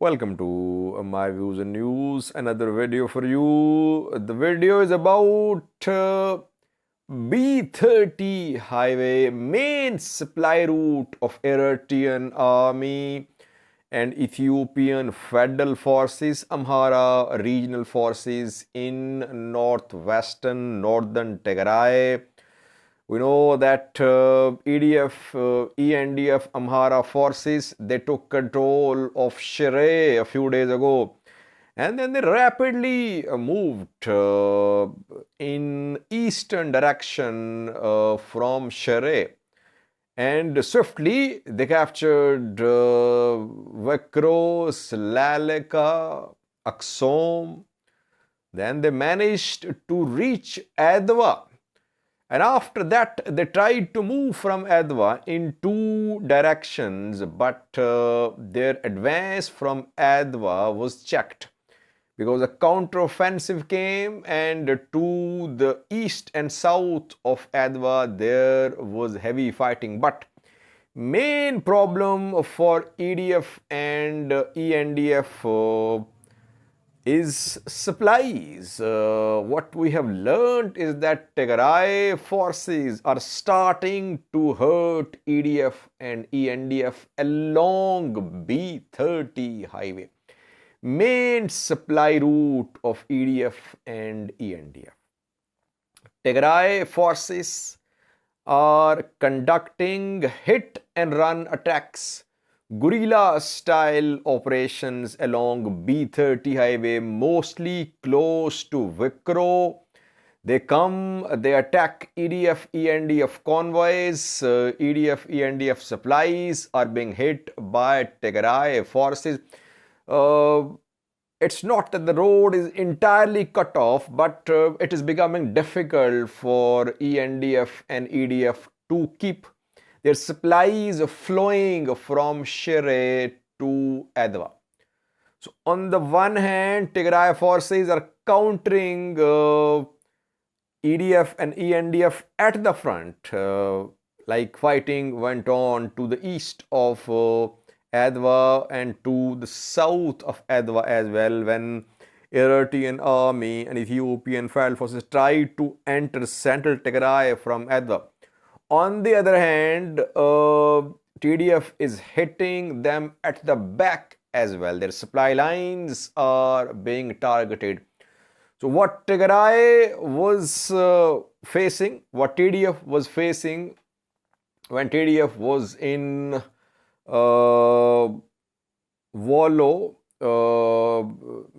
Welcome to my views and news. Another video for you. The video is about B30 highway, main supply route of Eritrean army and Ethiopian Federal Forces, Amhara regional forces in northern Tigray. We know that EDF, ENDF, Amhara forces, they took control of Shire a few days ago. And then they rapidly moved in eastern direction from Shire. And swiftly, they captured Vekro, Shire-Aksum. Then they managed to reach Adwa. And after that, they tried to move from Adwa in two directions, but their advance from Adwa was checked because a counteroffensive came, and to the east and south of Adwa, there was heavy fighting. But main problem for EDF and ENDF is supplies. What we have learned is that Tigray forces are starting to hurt EDF and ENDF along B30 highway, main supply route of EDF and ENDF. Tigray forces are conducting hit and run attacks, guerrilla-style operations along B30 highway, mostly close to Vikro. They attack EDF, ENDF convoys. EDF, ENDF supplies are being hit by Tigray forces. It's not that the road is entirely cut off, but it is becoming difficult for ENDF and EDF to keep their supplies flowing from Shire to Adwa. So on the one hand, Tigray forces are countering EDF and ENDF at the front, like fighting went on to the east of Adwa and to the south of Adwa as well, when Eritrean army and Ethiopian Federal forces tried to enter central Tigray from Adwa. On the other hand, TDF is hitting them at the back as well. Their supply lines are being targeted. So what Tigray was facing, what TDF was facing when TDF was in Wollo,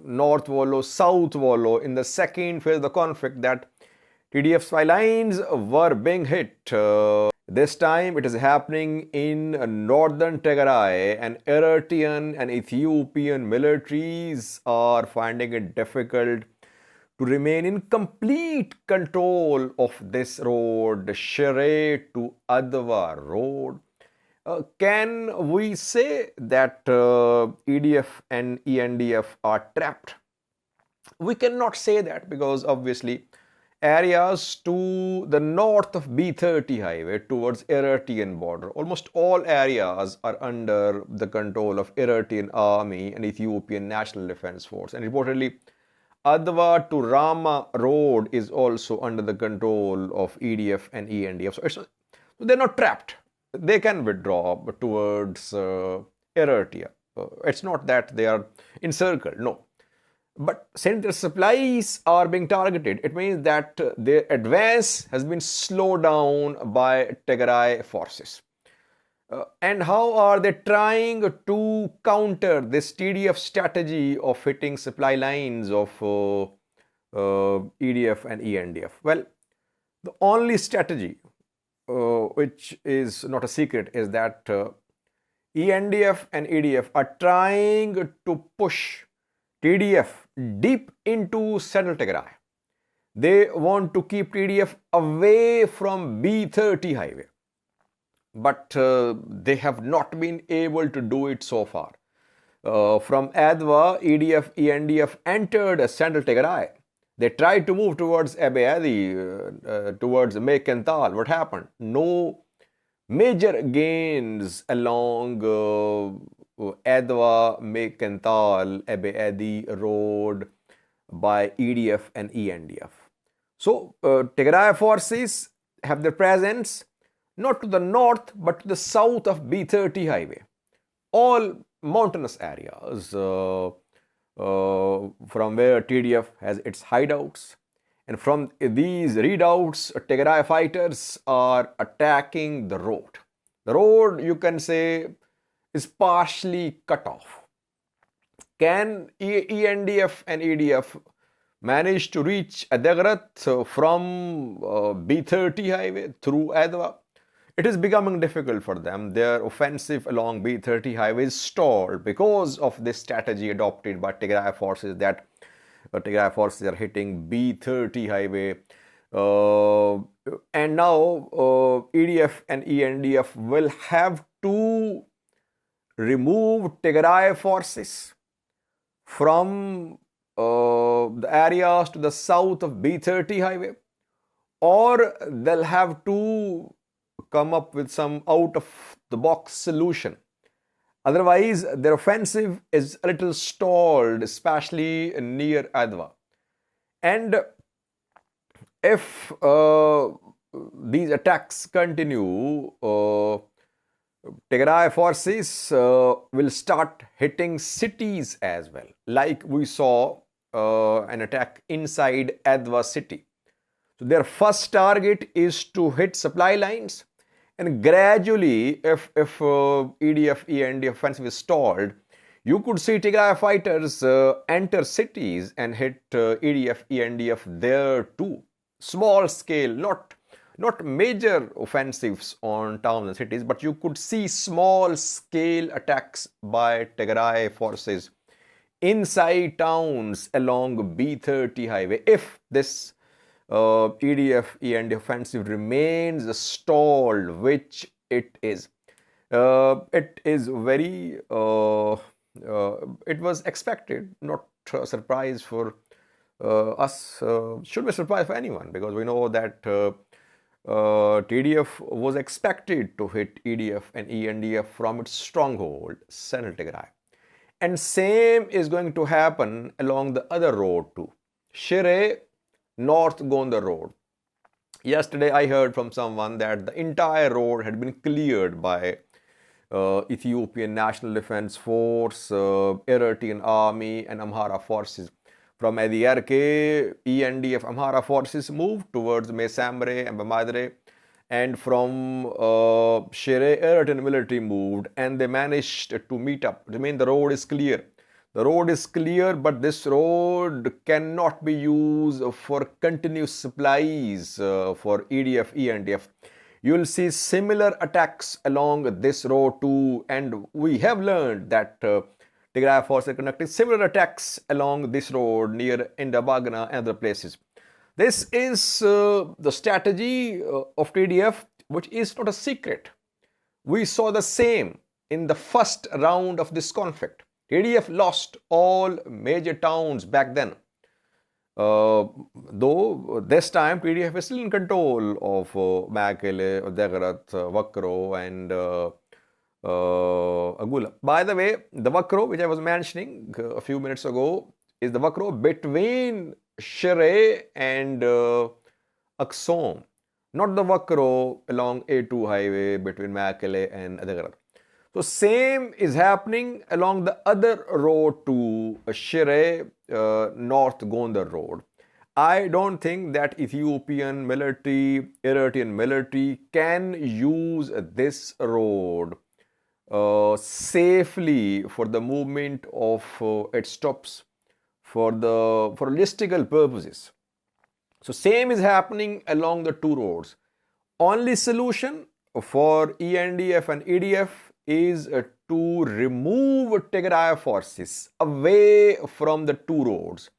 North Wollo, South Wollo, in the second phase of the conflict, that TDF supply lines were being hit. This time it is happening in northern Tigray, and Eritrean and Ethiopian militaries are finding it difficult to remain in complete control of this road, Shire to Adwa road. Can we say that EDF and ENDF are trapped? We cannot say that, because obviously areas to the north of B30 highway towards Eritrean border, almost all areas are under the control of Eritrean army and Ethiopian National Defense Force. And reportedly, Adwa to Rama road is also under the control of EDF and ENDF. So they're not trapped. They can withdraw towards Eritrea. It's not that they are encircled, no. But since their supplies are being targeted, it means that their advance has been slowed down by Tigray forces. And how are they trying to counter this TDF strategy of hitting supply lines of EDF and ENDF? Well, the only strategy, which is not a secret, is that ENDF and EDF are trying to push TDF deep into central Tigray. They want to keep TDF away from B30 highway, but they have not been able to do it so far. From Adwa, EDF, ENDF entered central Tigray. They tried to move towards Abayadi, towards Mekental. What happened? No major gains along Adwa Mekental Ebe Edi road by EDF and ENDF. So Tigray forces have their presence not to the north but to the south of B30 highway. All mountainous areas from where TDF has its hideouts. And from these readouts, Tigray fighters are attacking the road. The road, you can say, is partially cut off. Can ENDF and EDF manage to reach Adagrat from B30 highway through Adwa? It is becoming difficult for them. Their offensive along B30 highway is stalled because of this strategy adopted by Tigray forces, that Tigray forces are hitting B30 highway. And now EDF and ENDF will have to remove Tigray forces from the areas to the south of B30 highway, or they'll have to come up with some out of the box solution. Otherwise, their offensive is a little stalled, especially near Adwa. And if these attacks continue, Tigray forces will start hitting cities as well, like we saw an attack inside Adwa city. So their first target is to hit supply lines, and gradually, if EDF, END offensive is stalled, you could see Tigray fighters enter cities and hit EDF, ENDF there too. Small scale, not major offensives on towns and cities, but you could see small scale attacks by Tigray forces inside towns along B30 highway. If this EDF, END offensive remains stalled, which it is. It is very, it was expected, not a surprise for us, should be a surprise for anyone, because we know that TDF was expected to hit EDF and ENDF from its stronghold, Central Tigray. And same is going to happen along the other road too, Shire North Gondar road. Yesterday I heard from someone that the entire road had been cleared by Ethiopian National Defense Force, Eritrean Army and Amhara forces. From Ediyarke, ENDF Amhara forces moved towards Mesamre and Bamadre, and from Shire, Eritrean military moved, and they managed to meet up. I mean, the road is clear. The road is clear, but this road cannot be used for continuous supplies for EDF, ENDF. You will see similar attacks along this road too, and we have learned that Tigray forces are conducting similar attacks along this road near Indabagna and other places. This is the strategy of TDF, which is not a secret. We saw the same in the first round of this conflict. TDF lost all major towns back then. Though this time TDF is still in control of Mekelle, Degrat, Vakro and Agula. By the way, the Vakro, which I was mentioning a few minutes ago, is the Vakro between Shire and Aksum, not the Vakro along A2 highway between Mekelle and Degrat. So same is happening along the other road to Shire North Gondar road. I don't think that Ethiopian military, Eritrean military can use this road safely for the movement of its troops for logistical purposes. So same is happening along the two roads. Only solution for ENDF and EDF is to remove Tigray forces away from the two roads,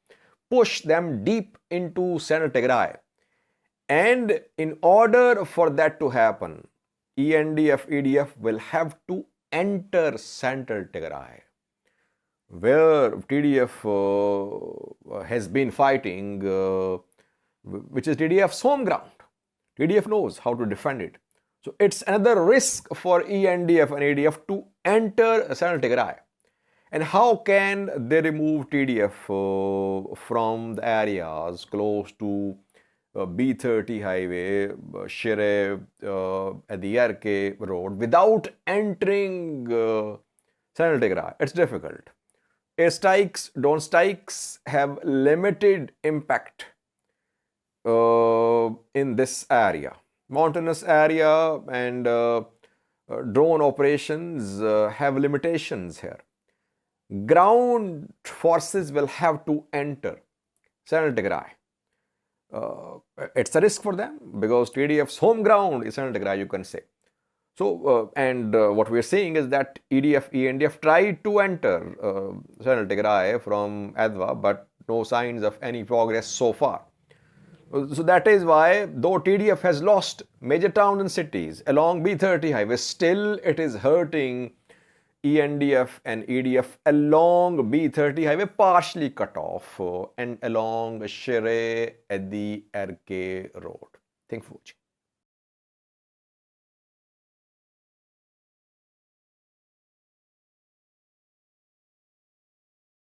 push them deep into Central Tigray. And in order for that to happen, ENDF, EDF will have to enter Central Tigray, where TDF has been fighting, which is TDF's home ground. TDF knows how to defend it. So it's another risk for ENDF and ADF to enter Central Tigray. And how can they remove TDF from the areas close to B30 highway, at the RK road without entering Central Tigray? It's difficult. Airstrikes, drone strikes have limited impact in this area. Mountainous area and drone operations have limitations here. Ground forces will have to enter Central Tigray. It's a risk for them because TDF's home ground is Central Tigray, you can say. So, what we are seeing is that ENDF tried to enter Central Tigray from Adwa, but no signs of any progress so far. So that is why, though TDF has lost major towns and cities along B30 highway, still it is hurting ENDF and ADF along B30 highway, partially cut off, and along Shire-Adwa RK road. Thanks for watching.